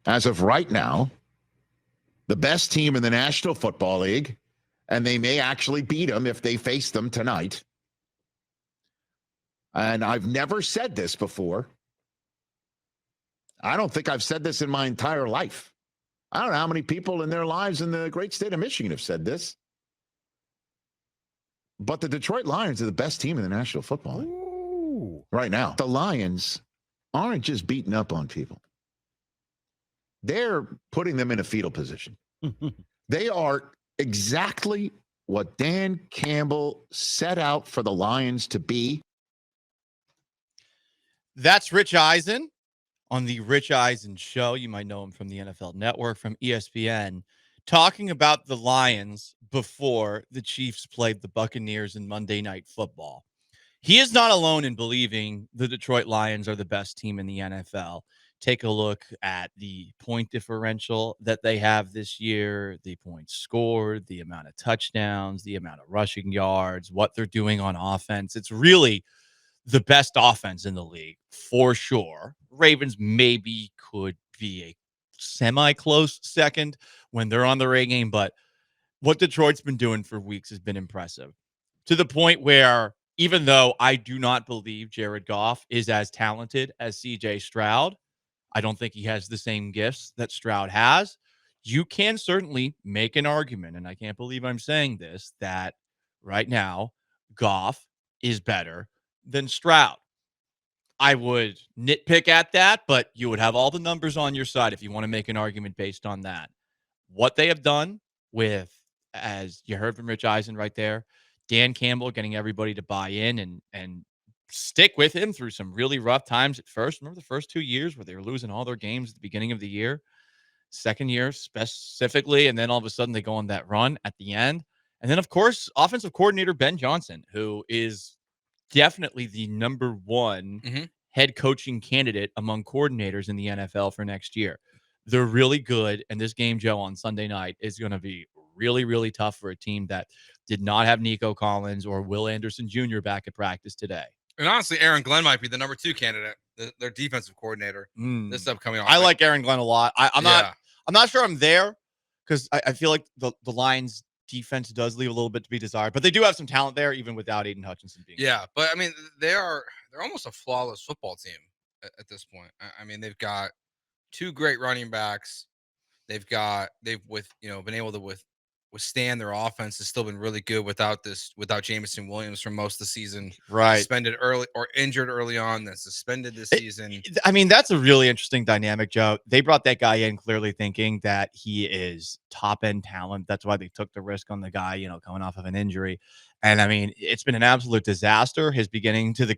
as of right now, the best team in the National Football League, and they may actually beat them if they face them tonight. And I've never said this before. I don't think I've said this in my entire life. I don't know how many people in their lives in the great state of Michigan have said this. But the Detroit Lions are the best team in the National Football League right now. The Lions aren't just beating up on people. They're putting them in a fetal position. They are exactly what Dan Campbell set out for the Lions to be. That's Rich Eisen on the Rich Eisen Show. You might know him from the NFL Network, from ESPN, talking about the Lions before the Chiefs played the Buccaneers in Monday Night Football. He is not alone in believing the Detroit Lions are the best team in the NFL. Take a look at the point differential that they have this year, the points scored, the amount of touchdowns, the amount of rushing yards, what they're doing on offense. It's really the best offense in the league, for sure. Ravens maybe could be a semi-close second when they're on their A game, but what Detroit's been doing for weeks has been impressive, to the point where even though I do not believe Jared Goff is as talented as CJ Stroud, I don't think he has the same gifts that Stroud has. You can certainly make an argument, and I can't believe I'm saying this, that right now Goff is better than Stroud. I would nitpick at that, but you would have all the numbers on your side if you want to make an argument based on that. What they have done with, as you heard from Rich Eisen right there, Dan Campbell getting everybody to buy in and stick with him through some really rough times at first. Remember the first 2 years where they were losing all their games at the beginning of the year? Second year specifically, and then all of a sudden they go on that run at the end. And then, of course, offensive coordinator Ben Johnson, who is definitely the number one head coaching candidate among coordinators in the NFL for next year. They're really good, and this game, Joe, on Sunday night is going to be really, really tough for a team that did not have Nico Collins or Will Anderson Jr. back at practice today. And honestly, Aaron Glenn might be the number 2 candidate, their defensive coordinator this upcoming. I like Aaron Glenn a lot. I'm not sure I'm there because I feel like the Lions defense does leave a little bit to be desired, but they do have some talent there, even without Aiden Hutchinson being there. But I mean, they're almost a flawless football team at this point. I mean, they've got 2 great running backs. They've been able to withstand their offense has still been really good without Jameson Williams for most of the season. Right. Suspended early or injured early on, then suspended this season. I mean, that's a really interesting dynamic, Joe. They brought that guy in clearly thinking that he is top end talent. That's why they took the risk on the guy, coming off of an injury. And I mean, it's been an absolute disaster. His beginning to his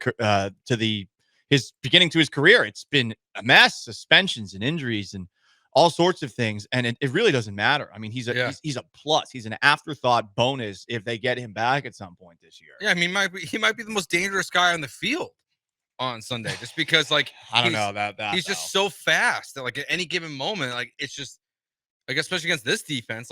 career, it's been a mess, suspensions and injuries and all sorts of things, and it really doesn't matter. I mean, he's a plus. He's an afterthought bonus if they get him back at some point this year. Yeah, I mean, he might be the most dangerous guy on the field on Sunday, just because I don't know about that. He's just so fast that at any given moment, it's just especially against this defense,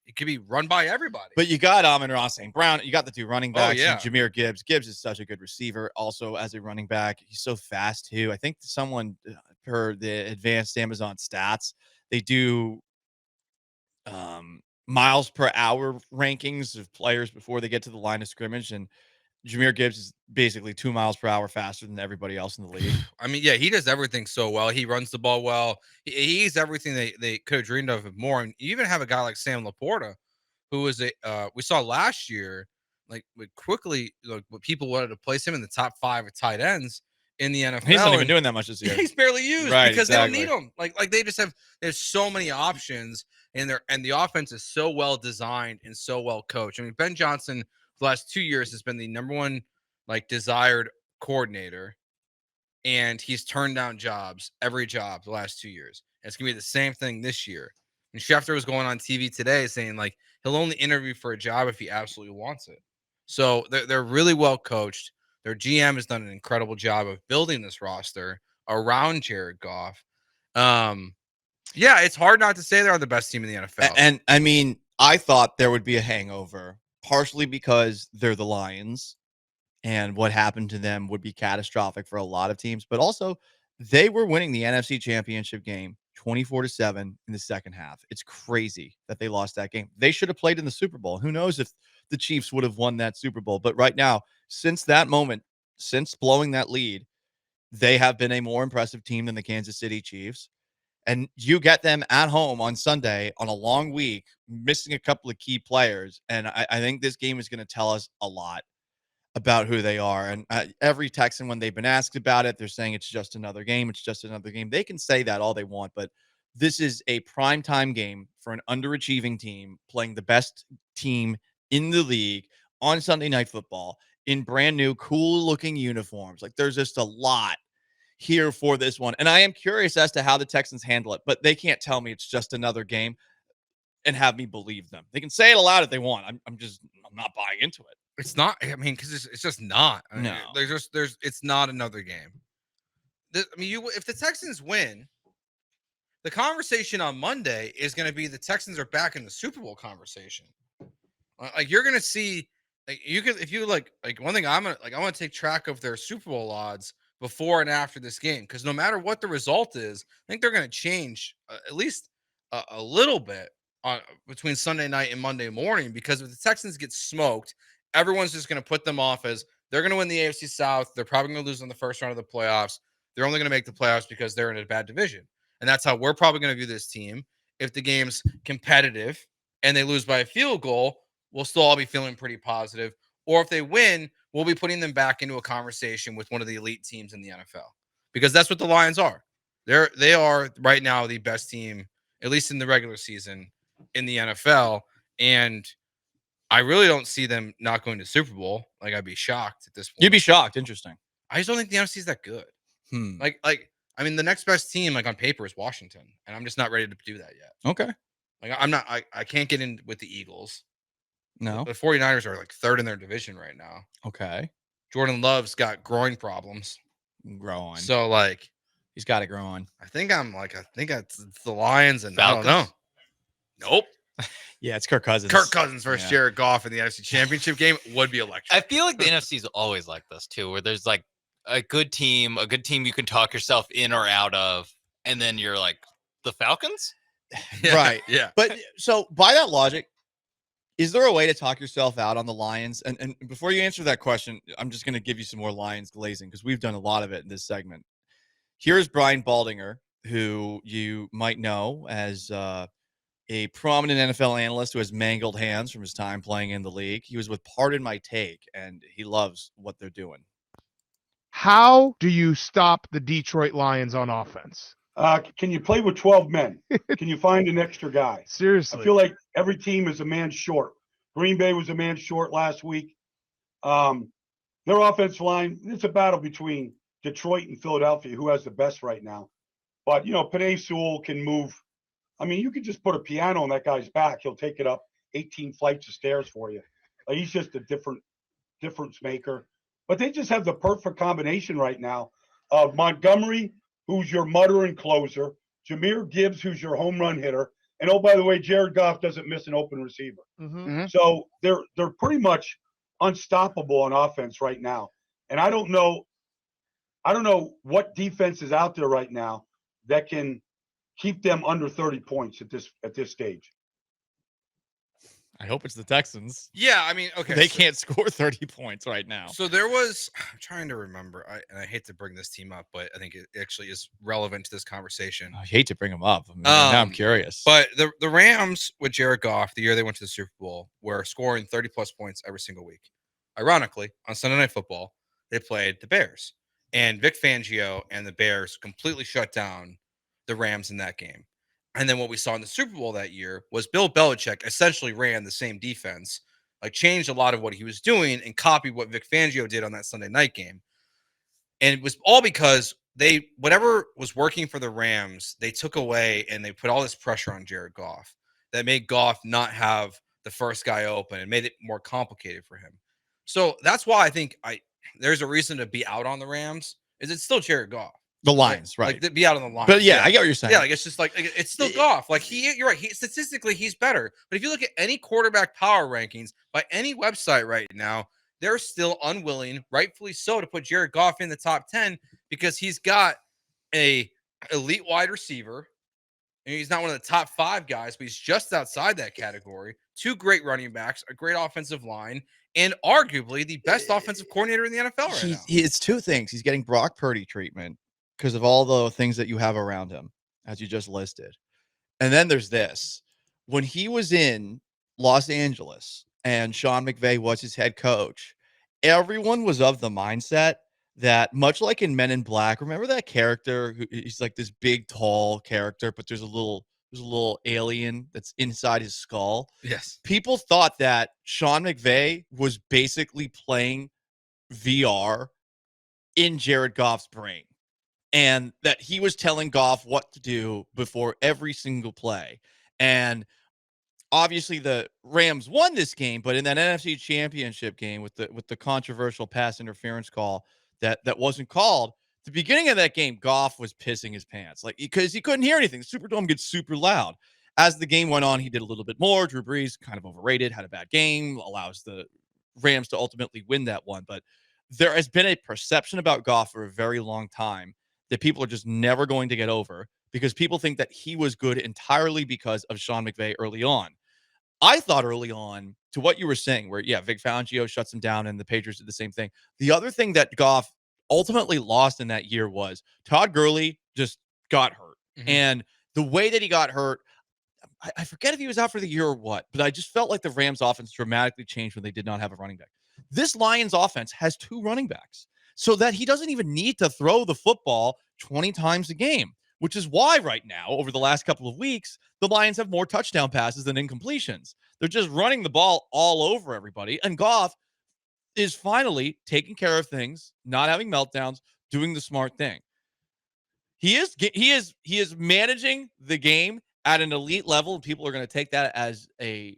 he could be run by everybody. But you got Amon-Ra St. Brown. You got the 2 running backs. Oh, yeah. And Jahmyr Gibbs. Gibbs is such a good receiver. Also, as a running back, he's so fast too. I think someone per the advanced Amazon stats, they do miles per hour rankings of players before they get to the line of scrimmage, and Jahmyr Gibbs is basically 2 miles per hour faster than everybody else in the league. I mean, yeah, he does everything so well. He runs the ball well. He's everything they could have dreamed of more. And you even have a guy like Sam Laporta, who is we saw last year, quickly, what people wanted to place him in the top 5 of tight ends in the NFL. He's not even doing that much this year. He's barely used because they don't need him. They just there's so many options, and the offense is so well designed and so well coached. I mean, Ben Johnson, the last 2 years, has been the number one desired coordinator, and he's turned down every job the last 2 years. And it's gonna be the same thing this year. And Schefter was going on TV today saying he'll only interview for a job if he absolutely wants it. So they're really well coached. Their GM has done an incredible job of building this roster around Jared Goff. Yeah, it's hard not to say they're the best team in the NFL. And I mean, I thought there would be a hangover, partially because they're the Lions and what happened to them would be catastrophic for a lot of teams, but also they were winning the NFC Championship game 24-7 in the second half. It's crazy that they lost that game. They should have played in the Super Bowl. Who knows if the Chiefs would have won that Super Bowl. But right now, since that moment, since blowing that lead, they have been a more impressive team than the Kansas City Chiefs. And you get them at home on Sunday on a long week, missing a couple of key players. And I think this game is going to tell us a lot about who they are. And every Texan, when they've been asked about it, they're saying it's just another game. It's just another game. They can say that all they want, but this is a primetime game for an underachieving team playing the best team in the league on Sunday Night Football in brand new, cool looking uniforms. Like, there's just a lot here for this one. And I am curious as to how the Texans handle it, but they can't tell me it's just another game and have me believe them. They can say it aloud if they want. I'm not buying into it. It's not. I mean, because it's just not. I mean, No. It's not another game. If the Texans win, the conversation on Monday is going to be the Texans are back in the Super Bowl conversation. Like, you're going to see, like, you could, if you like one thing I want to take track of their Super Bowl odds before and after this game, because no matter what the result is, I think they're going to change at least a little bit between Sunday night and Monday morning, because if the Texans get smoked, everyone's just going to put them off as they're going to win the AFC South. They're probably going to lose in the first round of the playoffs. They're only going to make the playoffs because they're in a bad division. And that's how we're probably going to view this team. If the game's competitive and they lose by a field goal, we'll still all be feeling pretty positive. Or if they win, we'll be putting them back into a conversation with one of the elite teams in the NFL, because that's what the Lions are. They are right now the best team, at least in the regular season, in the NFL. And I really don't see them not going to Super Bowl. Like, I'd be shocked at this point. You'd be shocked. Interesting. I just don't think the NFC is that good. I mean, the next best team, like, on paper, is Washington, and I'm just not ready to do that yet. Okay. Like, I'm not. I can't get in with the Eagles. No. The 49ers are like third in their division right now. Okay. Jordan Love's got groin problems. Growing. So, like, he's got it growing. I think it's the Lions, and Falcons? I don't know. Nope. Yeah, it's Kirk Cousins. Kirk Cousins versus Jared Goff in the NFC Championship game would be electric. I feel like the NFC is always like this too, where there's like a good team you can talk yourself in or out of, and then you're like, the Falcons? Right. Yeah. But so by that logic, is there a way to talk yourself out on the Lions? And before you answer that question, I'm just going to give you some more Lions glazing, because we've done a lot of it in this segment. Here's Brian Baldinger, who you might know as a prominent NFL analyst who has mangled hands from his time playing in the league. He was with Pardon My Take, and he loves what they're doing. How do you stop the Detroit Lions on offense? Can you play with 12 men? Can you find an extra guy? Seriously. I feel like every team is a man short. Green Bay was a man short last week. Their offensive line, it's a battle between Detroit and Philadelphia, who has the best right now. But, Penei Sewell can move. I mean, you could just put a piano on that guy's back. He'll take it up 18 flights of stairs for you. He's just a difference maker. But they just have the perfect combination right now of Montgomery, who's your muttering closer, Jahmyr Gibbs, who's your home run hitter, and oh, by the way, Jared Goff doesn't miss an open receiver. Mm-hmm. So they're pretty much unstoppable on offense right now. And I don't know what defense is out there right now that can keep them under 30 points at this stage. I hope it's the Texans. Yeah, I mean, okay. They can't score 30 points right now. So there was, I'm trying to remember, and I hate to bring this team up, but I think it actually is relevant to this conversation. I hate to bring them up. I mean, now I'm curious. But the Rams with Jared Goff, the year they went to the Super Bowl, were scoring 30-plus points every single week. Ironically, on Sunday Night Football, they played the Bears. And Vic Fangio and the Bears completely shut down the Rams in that game. And then what we saw in the Super Bowl that year was Bill Belichick essentially ran the same defense, like changed a lot of what he was doing and copied what Vic Fangio did on that Sunday night game. And it was all because whatever was working for the Rams, they took away and they put all this pressure on Jared Goff that made Goff not have the first guy open and made it more complicated for him. So that's why I think there's a reason to be out on the Rams. Is it's still Jared Goff. The Lions, right? Like, be out on the Lions. But yeah, I get what you're saying. Yeah, like it's just like it's still Goff. Like you're right. Statistically, he's better. But if you look at any quarterback power rankings by any website right now, they're still unwilling, rightfully so, to put Jared Goff in the top 10 because he's got a elite wide receiver And he's not one of the top 5 guys, but he's just outside that category. 2 great running backs, a great offensive line, and arguably the best offensive coordinator in the NFL right now. It's 2 things. He's getting Brock Purdy treatment because of all the things that you have around him, as you just listed. And then there's this. When he was in Los Angeles and Sean McVay was his head coach, everyone was of the mindset that, much like in Men in Black, remember that character he's like this big, tall character, but there's a little alien that's inside his skull. Yes. People thought that Sean McVay was basically playing VR in Jared Goff's brain, and that he was telling Goff what to do before every single play. And obviously the Rams won this game, but in that NFC Championship game with the controversial pass interference call that wasn't called, the beginning of that game, Goff was pissing his pants, like, because he couldn't hear anything. The Superdome gets super loud. As the game went on, he did a little bit more. Drew Brees, kind of overrated, had a bad game, allows the Rams to ultimately win that one. But there has been a perception about Goff for a very long time that people are just never going to get over, because people think that he was good entirely because of Sean McVay early on. I thought early on, to what you were saying, where, Vic Fangio shuts him down and the Patriots did the same thing. The other thing that Goff ultimately lost in that year was Todd Gurley just got hurt. Mm-hmm. And the way that he got hurt, I forget if he was out for the year or what, but I just felt like the Rams offense dramatically changed when they did not have a running back. This Lions offense has 2 running backs, so that he doesn't even need to throw the football 20 times a game, which is why right now, over the last couple of weeks, the Lions have more touchdown passes than incompletions. They're just running the ball all over everybody. And Goff is finally taking care of things, not having meltdowns, doing the smart thing. He is managing the game at an elite level, and people are going to take that as a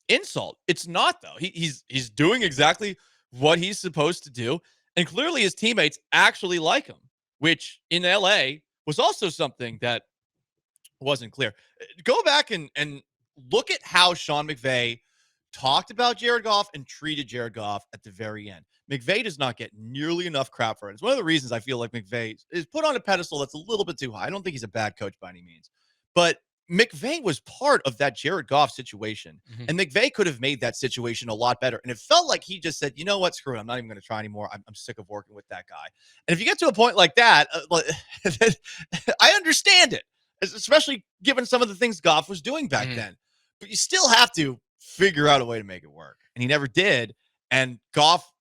insult. It's not, though. He's doing exactly what he's supposed to do, and clearly his teammates actually like him, which in LA was also something that wasn't clear. Go back and look at how Sean McVay talked about Jared Goff and treated Jared Goff at the very end. McVay does not get nearly enough crap for it. It's one of the reasons I feel like McVay is put on a pedestal that's a little bit too high. I don't think he's a bad coach by any means, but McVay was part of that Jared Goff situation, and McVay could have made that situation a lot better. And it felt like he just said, you know what, screw it, I'm not even going to try anymore. I'm sick of working with that guy. And if you get to a point like that, I understand it, especially given some of the things Goff was doing back then. But you still have to figure out a way to make it work. And he never did. And Goff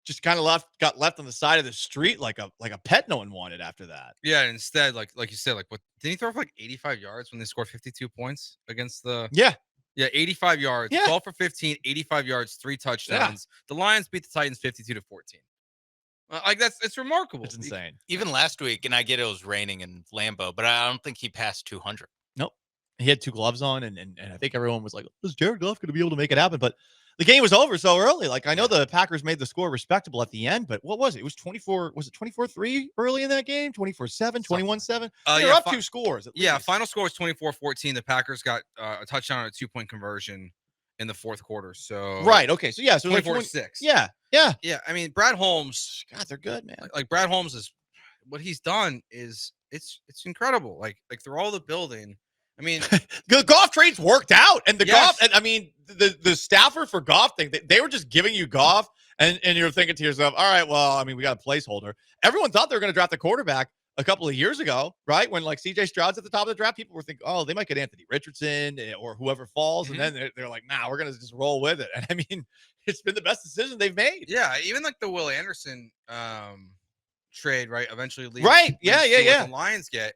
just kind of got left on the side of the street like a pet no one wanted after that. Yeah, and instead, like you said, what did he throw for, like 85 yards when they scored 52 points against the 85 yards, 12 for 15, 85 yards, 3 touchdowns. The Lions beat the Titans 52-14. It's remarkable. It's insane. Even last week, and I get it was raining in Lambeau, but I don't think he passed 200. Nope. He had 2 gloves on, and I think everyone was like, is Jared Goff going to be able to make it happen? But the game was over so early. Like, I know the Packers made the score respectable at the end, but what was it? It was 24. Was it 24-3 early in that game? 24-7, 21-7? They were up 2 scores. Final score was 24-14. The Packers got a touchdown on a 2-point conversion in the 4th quarter. So right. Okay. So so 24-6. Yeah. I mean, Brad Holmes. God, they're good, man. Like Brad Holmes is what he's done is it's incredible. Like through all the building. I mean, the Goff trades worked out, and the Goff, and I mean, the Stafford for Goff thing, they were just giving you Goff, and you're thinking to yourself, all right, well, I mean, we got a placeholder. Everyone thought they were going to draft a quarterback a couple of years ago, right? When like CJ Stroud's at the top of the draft, people were thinking, oh, they might get Anthony Richardson or whoever falls, and then they're like, nah, we're going to just roll with it. And I mean, it's been the best decision they've made. Yeah, even like the Will Anderson trade, right? Eventually, leads right? What the Lions get.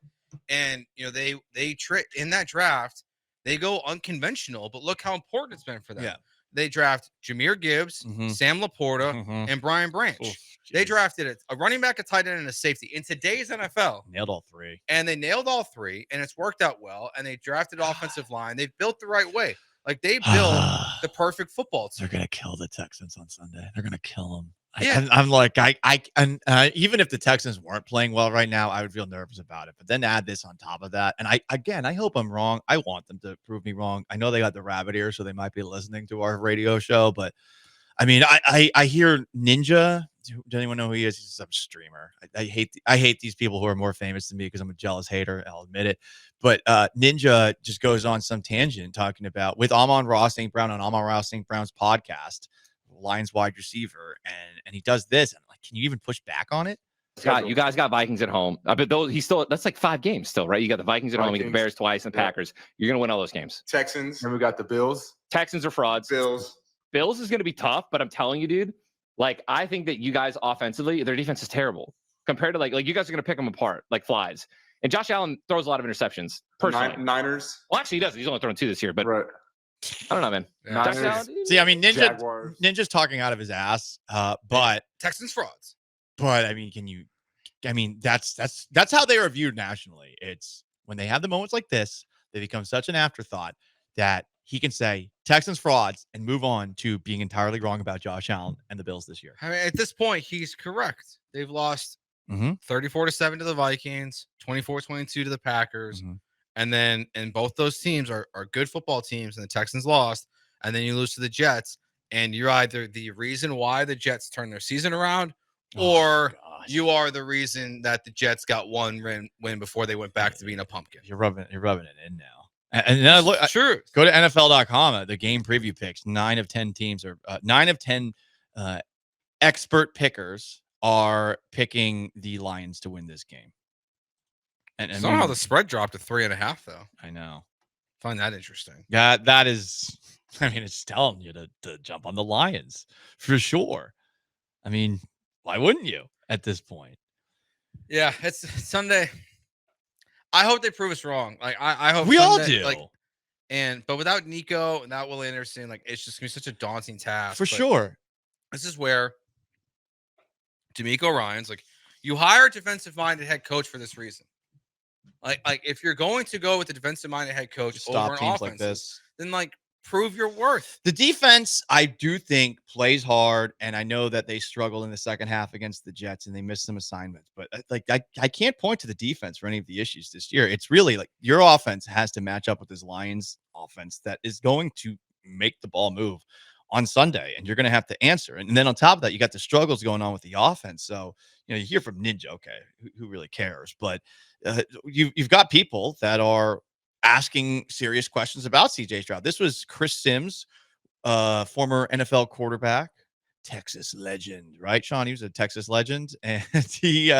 And they trade in that draft, they go unconventional, but look how important it's been for them. Yeah. They draft Jahmyr Gibbs, Sam Laporta, and Brian Branch. They drafted a running back, a tight end, and a safety in today's NFL. Nailed all 3. And they nailed all 3, and it's worked out well. And they drafted offensive line. They've built the right way. Like they built the perfect football team. They're gonna kill the Texans on Sunday. They're gonna kill them. Yeah. I'm like, even if the Texans weren't playing well right now, I would feel nervous about it. But then add this on top of that, and I hope I'm wrong. I want them to prove me wrong. I know they got the rabbit ear, so they might be listening to our radio show. But I mean, I hear Ninja. Does anyone know who he is? He's some streamer. I hate these people who are more famous than me because I'm a jealous hater. I'll admit it. But Ninja just goes on some tangent talking about with Amon-Ra St. Brown on Amon-Ra St. Brown's podcast, Lions wide receiver, and he does this. And I'm like, can you even push back on it? Scott, you guys got Vikings at home. But that's like 5 games still, right? You got the Vikings at home, you got the Bears twice, and Packers. You're gonna win all those games. Texans, and we got the Bills. Texans are frauds. Bills is gonna be tough, but I'm telling you, dude, like I think that you guys offensively, their defense is terrible compared to like you guys are gonna pick them apart like flies. And Josh Allen throws a lot of interceptions. Personally, Niners. Well, actually, he doesn't. He's only thrown 2 this year, but right. I don't know, man. Niners, Josh Allen, see, I mean, Jaguars. Ninja's talking out of his ass, but Texans frauds. But I mean, that's how they are viewed nationally. It's when they have the moments like this, they become such an afterthought that he can say Texans frauds and move on to being entirely wrong about Josh Allen and the Bills this year. I mean, at this point, he's correct. They've lost 34-7 to the Vikings, 24-22 to the Packers. And both those teams are good football teams, and the Texans lost. And then you lose to the Jets, and you're either the reason why the Jets turned their season around, or you are the reason that the Jets got one win before they went back to being a pumpkin. You're rubbing it in now. And then Sure. Go to NFL.com. The game preview picks. 9 of 10 teams are 9 of 10 expert pickers are picking the Lions to win this game. And somehow the spread dropped to 3.5, though. I know. Find that interesting. Yeah, that is. I mean, it's telling you to jump on the Lions for sure. I mean, why wouldn't you at this point? Yeah, it's Sunday. I hope they prove us wrong. Like I hope we Sunday, all do. Like, but without Nico, without Will Anderson, like it's just gonna be such a daunting task. For sure. This is where D'Amico Ryans, like, you hire a defensive-minded head coach for this reason. Like if you're going to go with a defensive-minded head coach over an offense, like this, then like prove your worth. The defense, I do think, plays hard, and I know that they struggled in the second half against the Jets and they missed some assignments. But I can't point to the defense for any of the issues this year. It's really like your offense has to match up with this Lions offense that is going to make the ball move on Sunday, and you're going to have to answer. And then on top of that, you got the struggles going on with the offense. So, you hear from Ninja, okay, who really cares? But you've got people that are asking serious questions about CJ Stroud. This was Chris Sims, former NFL quarterback, Texas legend, right, Sean? He was a Texas legend, and he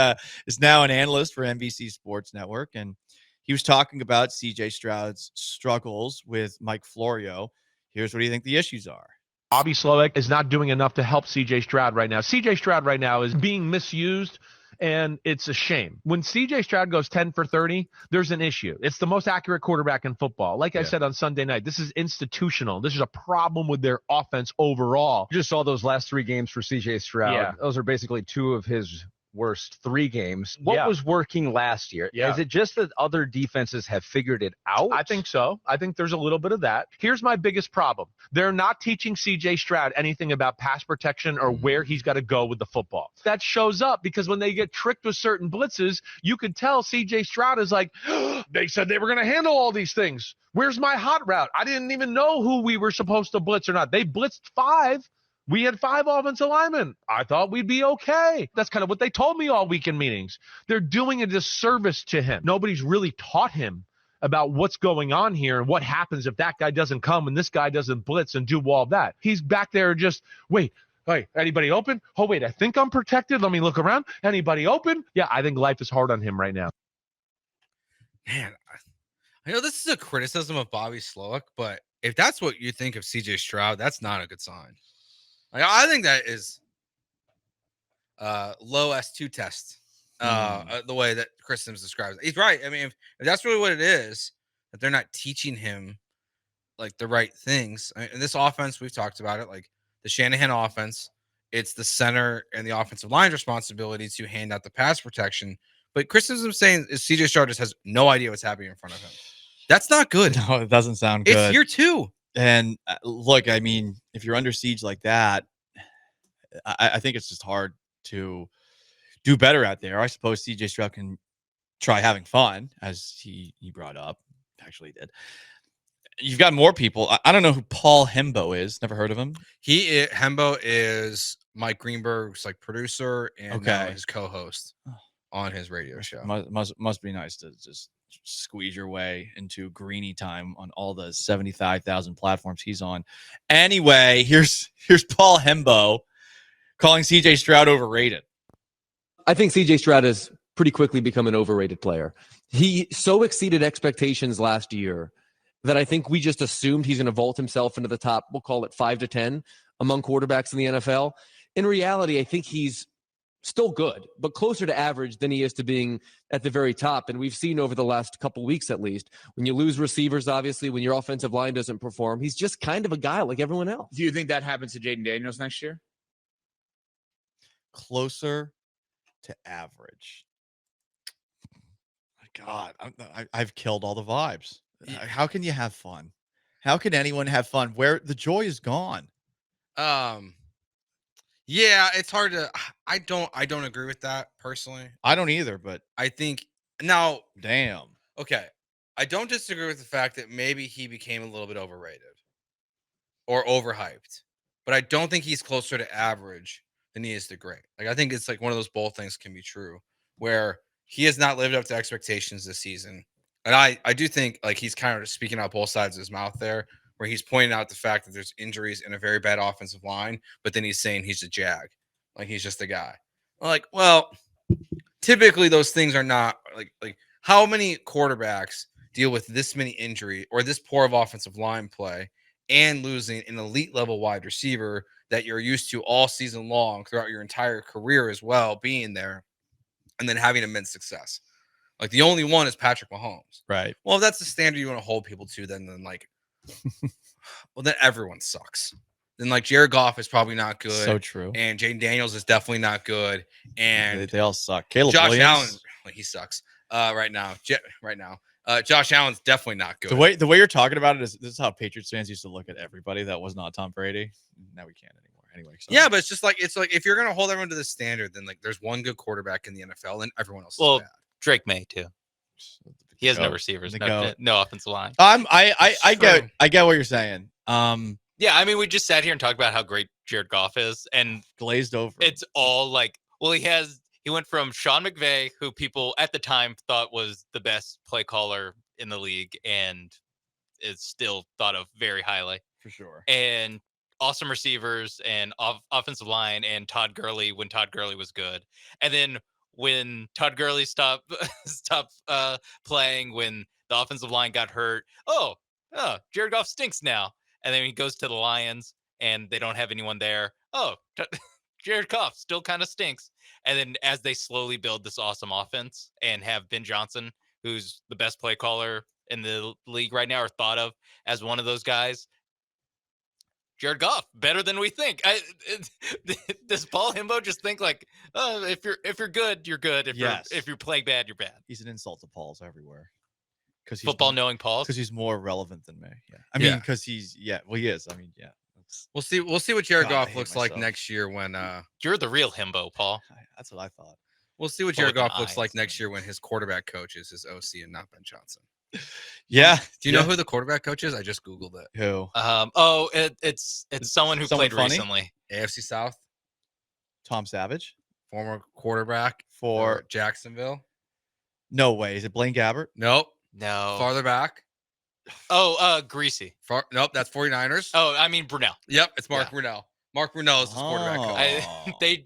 is now an analyst for NBC Sports Network. And he was talking about CJ Stroud's struggles with Mike Florio. Here's what do you think the issues are? Bobby Slowick is not doing enough to help CJ Stroud right now. CJ Stroud right now is being misused, and it's a shame. When CJ Stroud goes 10 for 30, there's an issue. It's the most accurate quarterback in football. Like I said on Sunday night, this is institutional. This is a problem with their offense overall. You just saw those last 3 games for CJ Stroud. Yeah. Those are basically 2 of his worst 3 games. What was working last year? Yeah. Is it just that other defenses have figured it out? I think so. I think there's a little bit of that. Here's my biggest problem. They're not teaching CJ Stroud anything about pass protection or where he's got to go with the football. That shows up because when they get tricked with certain blitzes, you could tell CJ Stroud is like, they said they were going to handle all these things. Where's my hot route? I didn't even know who we were supposed to blitz or not. They blitzed 5. We had 5 offensive linemen. I thought we'd be okay. That's kind of what they told me all week in meetings. They're doing a disservice to him. Nobody's really taught him about what's going on here and what happens if that guy doesn't come and this guy doesn't blitz and do all that. He's back there just, wait, hey, anybody open? Oh, wait, I think I'm protected. Let me look around. Anybody open? Yeah, I think life is hard on him right now. Man, I know this is a criticism of Bobby Slowick, but if that's what you think of CJ Stroud, that's not a good sign. Like, I think that is low S2 test, the way that Chris Sims describes it. He's right. I mean, if that's really what it is, that they're not teaching him like the right things. I mean, in this offense, we've talked about it, like the Shanahan offense, it's the center and the offensive line's responsibility to hand out the pass protection. But Chris Sims is saying is CJ Stroud just has no idea what's happening in front of him. That's not good. No, it doesn't sound good. It's year 2. And look, I mean, if you're under siege like that, I think it's just hard to do better out there. I suppose CJ Stroud can try having fun, as he brought up. Actually did. You've got more people. I don't know who Paul Hembo is. Never heard of him. Hembo is Mike Greenberg's like producer and now his co-host on his radio show. Must be nice to just squeeze your way into Greeny time on all the 75,000 platforms he's on. Anyway, here's Paul Hembo calling CJ Stroud overrated. I think CJ Stroud has pretty quickly become an overrated player. He so exceeded expectations last year that I think we just assumed he's going to vault himself into the top, we'll call it 5 to 10 among quarterbacks in the NFL. In reality, I think he's still good, but closer to average than he is to being at the very top. And we've seen over the last couple weeks, at least, when you lose receivers, obviously, when your offensive line doesn't perform, he's just kind of a guy like everyone else. Do you think that happens to Jaden Daniels next year? Closer to average. My God, I've killed all the vibes. How can you have fun? How can anyone have fun where the joy is gone? Yeah, it's hard to. I don't agree with that personally. I don't either, but I think now. Damn. Okay, I don't disagree with the fact that maybe he became a little bit overrated or overhyped, but I don't think he's closer to average than he is to great. Like I think it's like one of those both things can be true, where he has not lived up to expectations this season, and I do think like he's kind of speaking out both sides of his mouth there, where he's pointing out the fact that there's injuries in a very bad offensive line, but then he's saying he's a jag. Like he's just a guy. Like, well, typically those things are not like how many quarterbacks deal with this many injury or this poor of offensive line play and losing an elite level wide receiver that you're used to all season long throughout your entire career as well, being there and then having immense success. Like the only one is Patrick Mahomes. Right. Well, if that's the standard you want to hold people to, then like well, then everyone sucks. Then like Jared Goff is probably not good. So true. And Jaden Daniels is definitely not good. And they all suck. Caleb Josh Williams. Allen, well, he sucks. Right now. Josh Allen's definitely not good. The way you're talking about it is this is how Patriots fans used to look at everybody that was not Tom Brady. Now we can't anymore. Anyway. So. Yeah, but it's like if you're gonna hold everyone to the standard, then like there's one good quarterback in the NFL and everyone else is bad. Drake May too. He has no receivers, no offensive line. I get what you're saying. Yeah, I mean, we just sat here and talked about how great Jared Goff is, and glazed over. It's all like, well, he went from Sean McVay, who people at the time thought was the best play caller in the league, and is still thought of very highly for sure, and awesome receivers and offensive line, and Todd Gurley when Todd Gurley was good, and then when Todd Gurley stopped playing, when the offensive line got hurt, Jared Goff stinks now. And then he goes to the Lions and they don't have anyone there. Jared Goff still kind of stinks. And then as they slowly build this awesome offense and have Ben Johnson, who's the best play caller in the league right now, or thought of as one of those guys, Jared Goff, better than we think. Does Paul Hembo just think like, if you're good, you're good. If you're playing bad, you're bad. He's an insult to Pauls everywhere. Because football knowing Pauls, because he's more relevant than me. Yeah, I mean, because he is. I mean, yeah. We'll see what Jared Goff looks like next year when you're the real Hembo, Paul. That's what I thought. We'll see what Jared Goff looks like next year when his quarterback coach is his OC and not Ben Johnson. Yeah. Do you know who the quarterback coach is? I just Googled it. Who? It's someone who played recently. AFC South. Tom Savage, former quarterback for Jacksonville. No way. Is it Blaine Gabbert? Nope. No. Farther back. Greasy. Nope, that's 49ers. Oh, I mean Brunell. Yep, it's Mark Brunell. Mark Brunell is his quarterback coach. They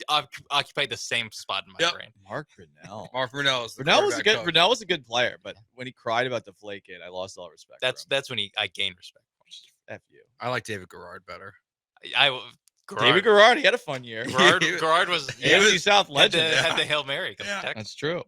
occupy the same spot in my brain. Mark Brunell. Mark Brunell is the Brunell was a good player, but when he cried about Deflategate, I lost all respect. That's when I gained respect. F you. I like David Garrard better. David Garrard, he had a fun year. Garrard was AFC South legend. Had the Hail Mary. That's true.